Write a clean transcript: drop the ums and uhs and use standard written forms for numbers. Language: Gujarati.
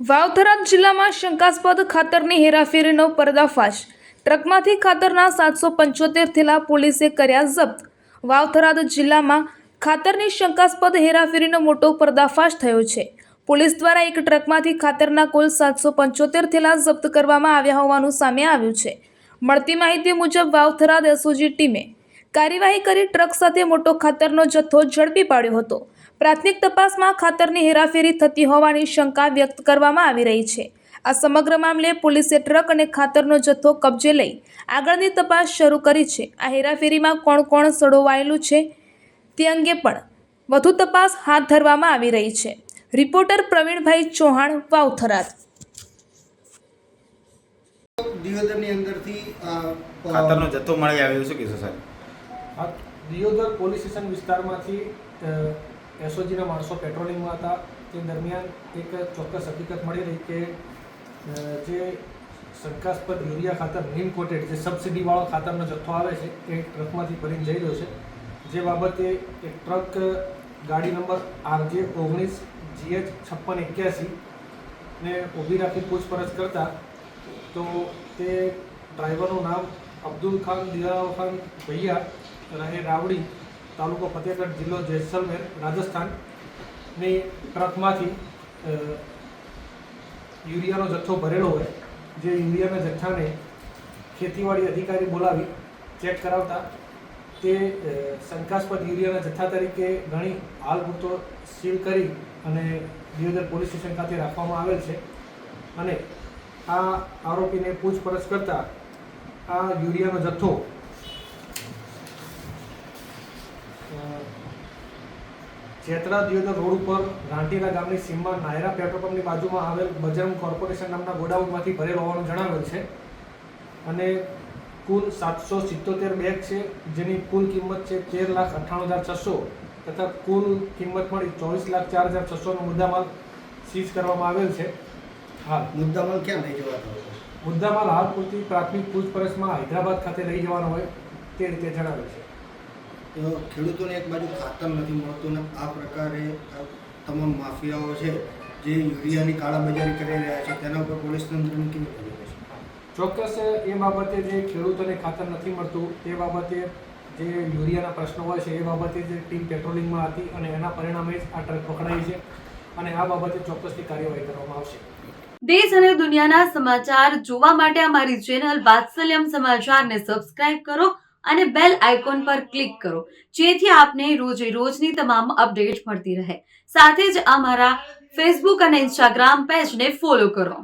વાવથરા જિલ્લામાં શંકાસ્પદ ખાતરની હેરાફેરીનો પર્દાફાશ। ટ્રકમાંથી ખાતરના 775 થેલા પોલીસે કર્યા જપ્ત। વાવથરા જિલ્લામાં ખાતરની શંકાસ્પદ હેરાફેરીનો મોટો પર્દાફાશ થયો છે। પોલીસ દ્વારા એક ટ્રકમાંથી ખાતરના કુલ 775 થેલા જપ્ત કરવામાં આવ્યા હોવાનું સામે આવ્યું છે। મળતી માહિતી મુજબ વાવથરા એસઓજી ટીમે કાર્યવાહી કરી ટ્રક સાથે મોટો ખાતરનો જથ્થો ઝડપી પાડ્યો હતો। પ્રાથમિક તપાસમાં ખાતરની હેરાફેરી થતી હોવાની શંકા વ્યક્ત કરવામાં આવી રહી છે। આ સમગ્ર મામલે પોલીસે ટ્રક અને ખાતરનો જથ્થો કબજે લઈ આગળની તપાસ શરૂ કરી છે। આ હેરાફેરીમાં કોણ કોણ સંડોવાયેલું છે તે અંગે પણ વધુ તપાસ હાથ ધરવામાં આવી રહી છે। રિપોર્ટર પ્રવીણભાઈ ચૌહાણ, વાવથરા। દિયોદરની અંદરથી ખાતરનો જથ્થો મળી આવ્યો છે કે સર? દિયોદર પોલીસ સ્ટેશન વિસ્તારમાંથી એસઓજીના માણસો પેટ્રોલિંગમાં હતા। તે દરમિયાન એક ચોક્કસ હકીકત મળી રહી કે જે શંકાસ્પદ યુરિયા ખાતર નીમ કોટેડ જે સબસિડીવાળો ખાતરનો જથ્થો આવે છે એ ટ્રકમાંથી ભરીને જઈ રહ્યો છે। જે બાબતે એક ટ્રક ગાડી નંબર RJ19GH5681 ને ઊભી રાખી પૂછપરછ કરતા તો તે ડ્રાઈવરનું નામ અબ્દુલ ખાન દિલાવર ખાન ભૈયા રહે રાવડી, તાલુકો ફતેહગઢ, જિલ્લો જૈસલમેર, રાજસ્થાનની ટ્રકમાંથી યુરિયાનો જથ્થો ભરેલો હોય। જે યુરિયાના જથ્થાને ખેતીવાડી અધિકારી બોલાવી ચેક કરાવતા તે શંકાસ્પદ યુરિયાના જથ્થા તરીકે ગણી હાલ પૂરતો સીલ કરી અને દિયોદર પોલીસ સ્ટેશન ખાતે રાખવામાં આવેલ છે। અને આ આરોપીને પૂછપરછ કરતા આ યુરિયાનો જથ્થો જેતરા દિયોદર રોડ ઉપર રાંટીના ગામની સીમમાં નાયરા પેટ્રોલ પંપની બાજુમાં આવેલ બજરંગ કોર્પોરેશન નામના ગોડાઉનમાંથી ભરેલ હોવાનું જણાવેલ છે। અને કુલ 777 બેગ છે, જેની કુલ કિંમત છે 13,98,600 તથા કુલ કિંમત મળી 24,04,600નો મુદ્દામાલ સીઝ કરવામાં આવેલ છે। હાલ મુદ્દામાલ ક્યાં લઈ જવાનો હતો? મુદ્દામાલ હાલ પૂરતી પ્રાથમિક પૂછપરછમાં હૈદરાબાદ ખાતે લઈ જવાનો હોય તે રીતે જણાવેલ છે। ખેડૂતોને એક બાજુ ખાતર નથી મળતું ને આ પ્રકારે તમામ માફિયાઓ છે જે યુરિયાની કાળાબજારી કરી રહ્યા છે તેના ઉપર પોલીસ તંત્રની કેવી નજર છે? ચોક્કસ એ બાબતે જે ખેડૂતોને ખાતર નથી મળતું તે બાબતે જે યુરિયાના પ્રશ્નો હોય છે એ બાબતે જે ટીમ પેટ્રોલિંગમાં હતી અને એના પરિણામે જ આ ટ્રક પકડાઈ છે અને આ બાબતે ચોક્કસની કાર્યવાહી કરવામાં આવશે। દેશ અને દુનિયાના સમાચાર જોવા માટે અમારી ચેનલ વાત્સલ્યમ સમાચારને સબસ્ક્રાઇબ કરો અને બેલ આઇકોન પર ક્લિક કરો, જેથી આપને રોજે રોજની તમામ અપડેટ મળતી રહે। સાથે જ અમારા ફેસબુક અને ઇન્સ્ટાગ્રામ પેજને ફોલો કરો।